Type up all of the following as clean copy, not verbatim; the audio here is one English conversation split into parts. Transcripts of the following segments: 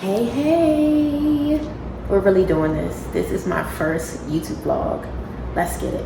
Hey, hey, we're really doing this. This is my first YouTube vlog. Let's get it.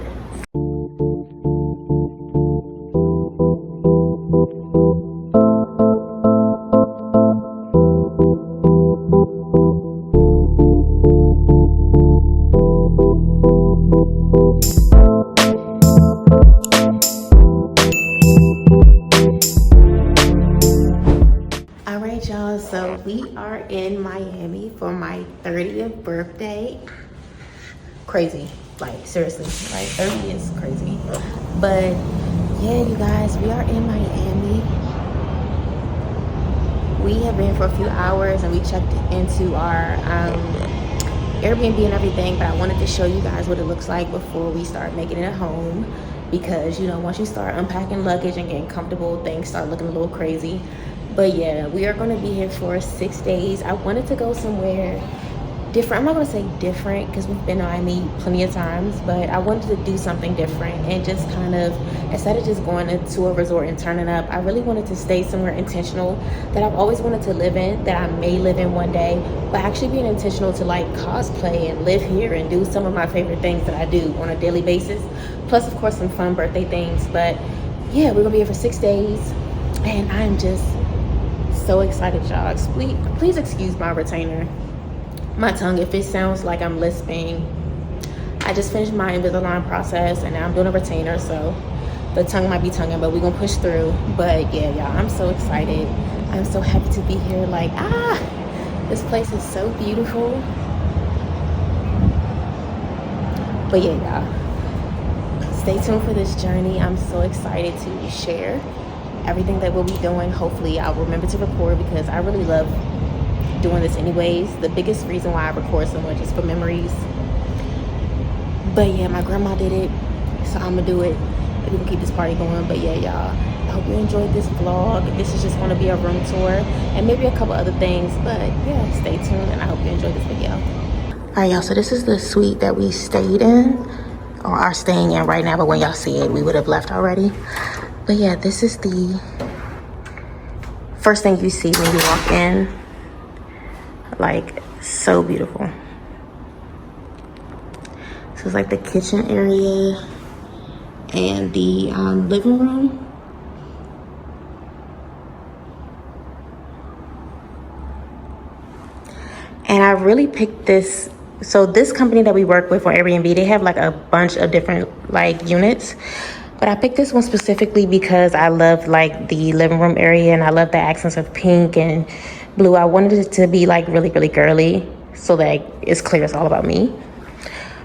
Alright y'all, so we are in Miami for my 30th birthday. Crazy, like seriously, like 30 is crazy. But yeah, you guys, we are in Miami. We have been for a few hours and we checked into our Airbnb and everything, but I wanted to show you guys what it looks like before we start making it at home, because you know, once you start unpacking luggage and getting comfortable, things start looking a little crazy. But yeah, we are going to be here for 6 days. I wanted to go somewhere different. I'm not going to say different because we've been to Miami plenty of times, but I wanted to do something different and just kind of, instead of just going to a resort and turning up, I really wanted to stay somewhere intentional that I've always wanted to live in, that I may live in one day, but actually being intentional to like cosplay and live here and do some of my favorite things that I do on a daily basis, plus of course some fun birthday things. But yeah, we're gonna be here for 6 days and I'm just so excited, y'all. Please excuse my retainer, my tongue, if it sounds like I'm lisping. I just finished my Invisalign process and now I'm doing a retainer, so the tongue might be tonguing, but we're gonna push through. But yeah, y'all, I'm so excited. I'm so happy to be here. Like, this place is so beautiful. But yeah, y'all, stay tuned for this journey. I'm so excited to share everything that we'll be doing. Hopefully I'll remember to record because I really love doing this anyways. The biggest reason why I record so much is for memories. But yeah, my grandma did it, so I'm gonna do it. Maybe we'll keep this party going. But yeah, y'all, I hope you enjoyed this vlog. This is just gonna be a room tour and maybe a couple other things, but yeah, stay tuned and I hope you enjoyed this video. All right, y'all, so this is the suite that we stayed in or are staying in right now, but when y'all see it, we would have left already. But yeah, this is the first thing you see when you walk in. Like, so beautiful. So it's like the kitchen area and the living room. And I really picked this. So this company that we work with on Airbnb, they have like a bunch of different like units. But I picked this one specifically because I love like the living room area and I love the accents of pink and blue. I wanted it to be like really, really girly so that it's clear it's all about me,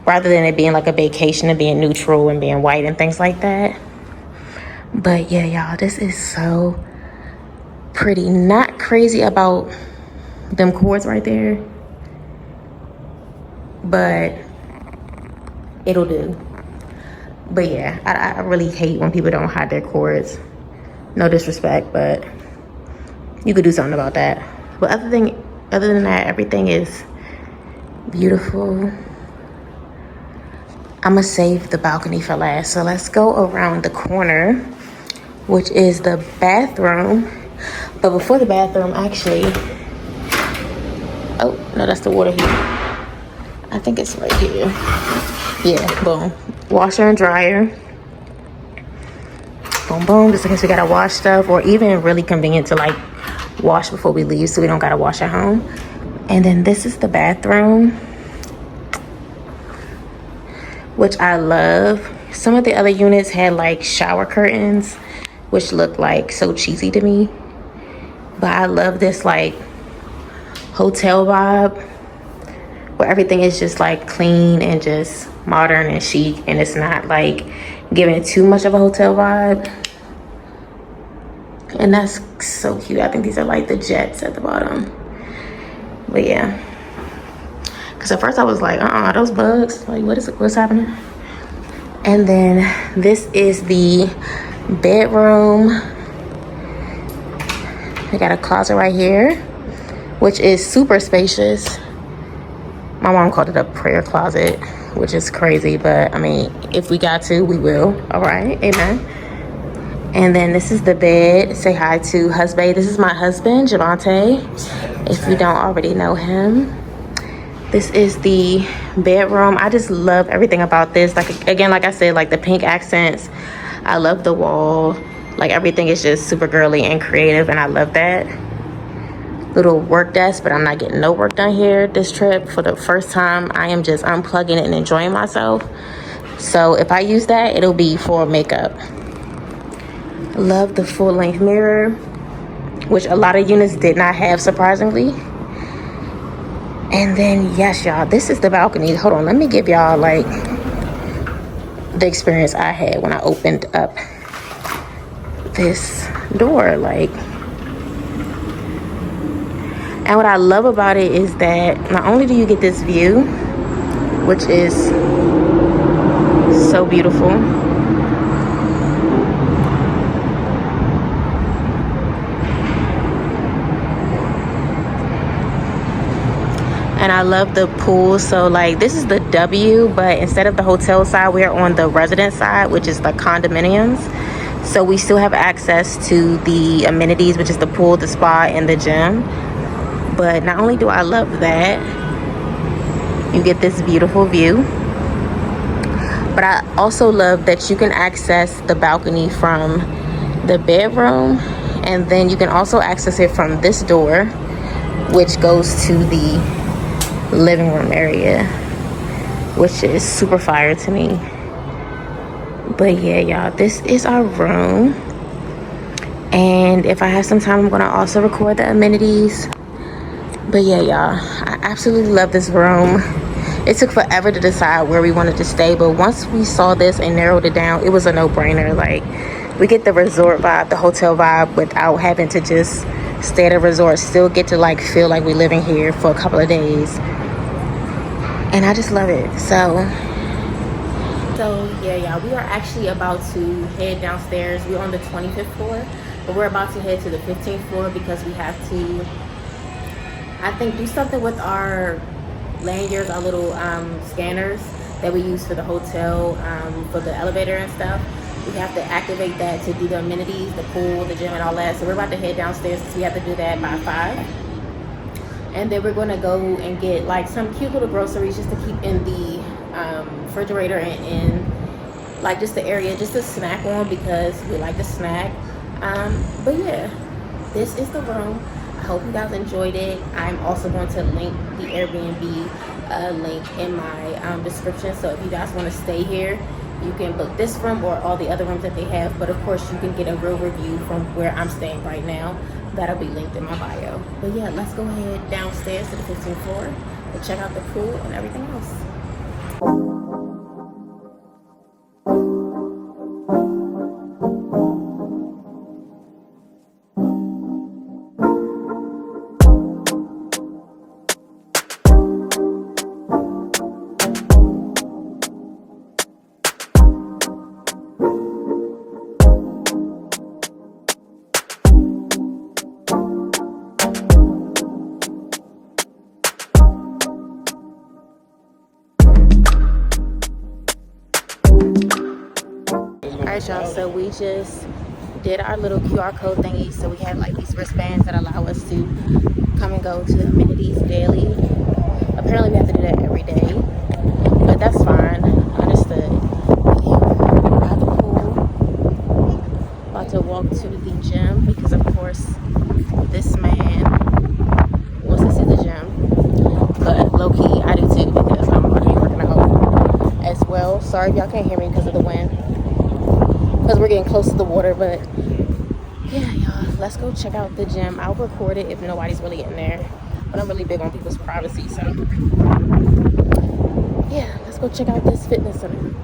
rather than it being like a vacation and being neutral and being white and things like that. But yeah, y'all, this is so pretty. Not crazy about them cords right there, but it'll do. But yeah, I really hate when people don't hide their cords. No disrespect, but you could do something about that. But other than that, everything is beautiful. I'm gonna save the balcony for last. So let's go around the corner, which is the bathroom. But before the bathroom, actually, oh no, that's the water heater. I think it's right here. Yeah, boom. Washer and dryer. Boom, boom. Just in case we gotta wash stuff, or even really convenient to like wash before we leave so we don't gotta wash at home. And then this is the bathroom, which I love. Some of the other units had like shower curtains, which look like so cheesy to me. But I love this like hotel vibe, where everything is just like clean and just modern and chic, and it's not like giving too much of a hotel vibe. And that's so cute. I think these are like the jets at the bottom. But yeah, because at first I was like, those bugs, like what's happening? And then this is the bedroom. We got a closet right here, which is super spacious. My mom called it a prayer closet, which is crazy, but I mean, if we got to, we will. All right, amen. And then this is the bed. Say hi to husband. This is my husband, Javante, if you don't already know him. This is the bedroom. I just love everything about this. Like, again, like I said, like the pink accents. I love the wall. Like, everything is just super girly and creative, and I love that. Little work desk, but I'm not getting no work done here this trip. For the first time, I am just unplugging it and enjoying myself. So if I use that, it'll be for makeup. Love the full-length mirror, which a lot of units did not have, surprisingly. And then, yes, y'all, this is the balcony. Hold on, let me give y'all, like, the experience I had when I opened up this door. Like, and what I love about it is that not only do you get this view, which is so beautiful, and I love the pool. So like, this is the W, but instead of the hotel side, we're on the resident side, which is the condominiums. So we still have access to the amenities, which is the pool, the spa, and the gym. But not only do I love that, you get this beautiful view, but I also love that you can access the balcony from the bedroom, and then you can also access it from this door, which goes to the living room area, which is super fire to me. But yeah, y'all, this is our room, and if I have some time, I'm gonna also record the amenities. But yeah, y'all, I absolutely love this room. It took forever to decide where we wanted to stay, but once we saw this and narrowed it down, it was a no-brainer. Like, we get the resort vibe, the hotel vibe, without having to just stay at a resort, still get to like feel like we're living here for a couple of days. And I just love it. So yeah, y'all, we are actually about to head downstairs. We're on the 25th floor, but we're about to head to the 15th floor because we have to, I think, do something with our lanyards, our little scanners that we use for the hotel, for the elevator and stuff. We have to activate that to do the amenities, the pool, the gym, and all that. So we're about to head downstairs because we have to do that by 5. And then we're going to go and get like some cute little groceries just to keep in the refrigerator and in like just the area just to snack on, because we like to snack. But yeah, this is the room. I hope you guys enjoyed it. I'm also going to link the Airbnb link in my description. So if you guys want to stay here, you can book this room or all the other rooms that they have. But of course, you can get a real review from where I'm staying right now. That'll be linked in my bio. But yeah, let's go ahead downstairs to the 15th floor and check out the pool and everything else. Alright, y'all, so we just did our little QR code thingy. So we have like these wristbands that allow us to come and go to the amenities daily. Apparently we have to do that every day, but that's fine. Understood. We're at the pool, about to walk to the gym because of course this man wants to see the gym, but low-key I do too because I'm going to be working out as well. Sorry if y'all can't hear me because of the wind, because we're getting close to the water. But yeah, y'all, let's go check out the gym. I'll record it if nobody's really in there, but I'm really big on people's privacy, so yeah, let's go check out this fitness center.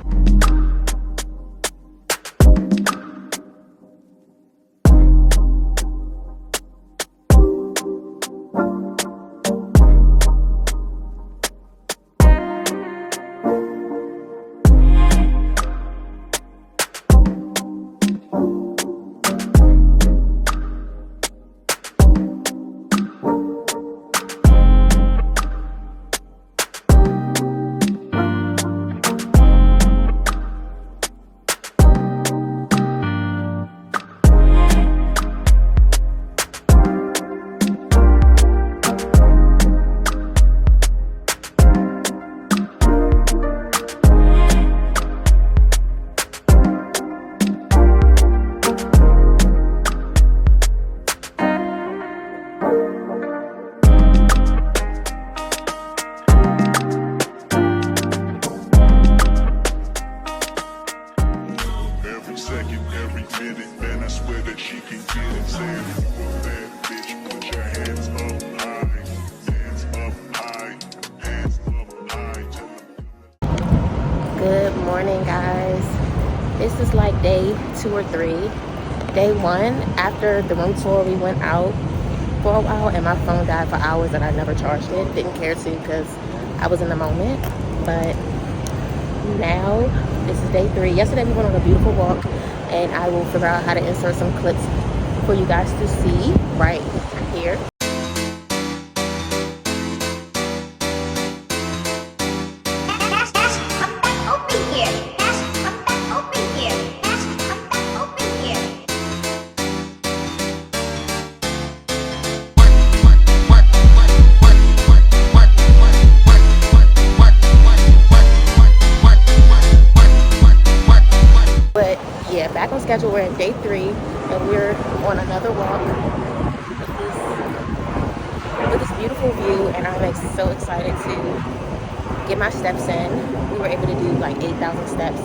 This is like day 2 or 3. Day 1, after the room tour, we went out for a while and my phone died for hours and I never charged it. Didn't care to because I was in the moment. But now, this is day 3. Yesterday we went on a beautiful walk and I will figure out how to insert some clips for you guys to see right here. Yeah, back on schedule. We're in day 3 and we're on another walk with this beautiful view, and I'm so excited to get my steps in. We were able to do like 8,000 steps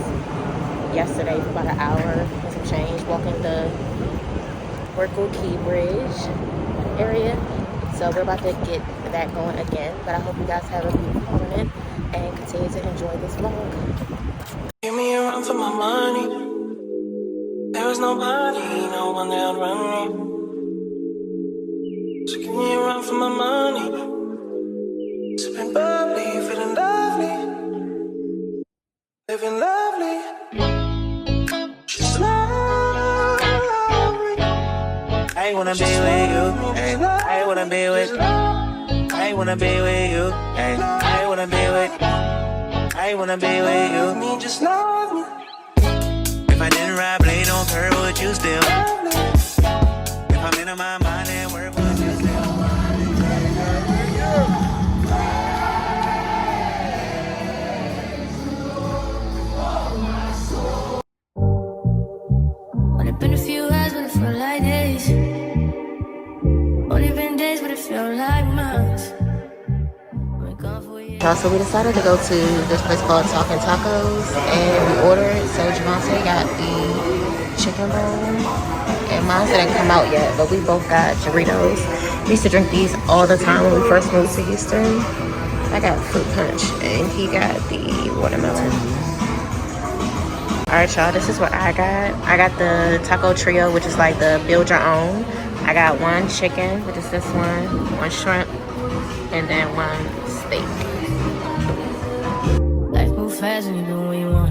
yesterday for about an hour and some change, walking the Workle Key Bridge area. So we're about to get that going again, but I hope you guys have a beautiful morning and continue to enjoy this vlog. Give me a run for my money. There was nobody, no one that run me. So give me a run for my money. Sipping bubbly, feeling lovely, living lovely. Just lovely. I wanna be with you. Ay, I wanna be with. I wanna be with you. Ay, I wanna be with. I wanna be with you. Me, just love me. If I didn't ride blade on curve, would you still? If I'm in my mind at work, would you still? Only been a few hours, but it felt like days. Only been days, but it felt like months. So we decided to go to this place called Talking Tacos and we ordered. So Javante got the chicken bowl and mine didn't come out yet, but we both got Doritos. We used to drink these all the time when we first moved to Houston. I got fruit punch and he got the watermelon. Alright y'all, this is what I got. I got the taco trio, which is like the build your own. I got 1 chicken, which is this one shrimp, and then 1 steak. Life move fast and you do what you want.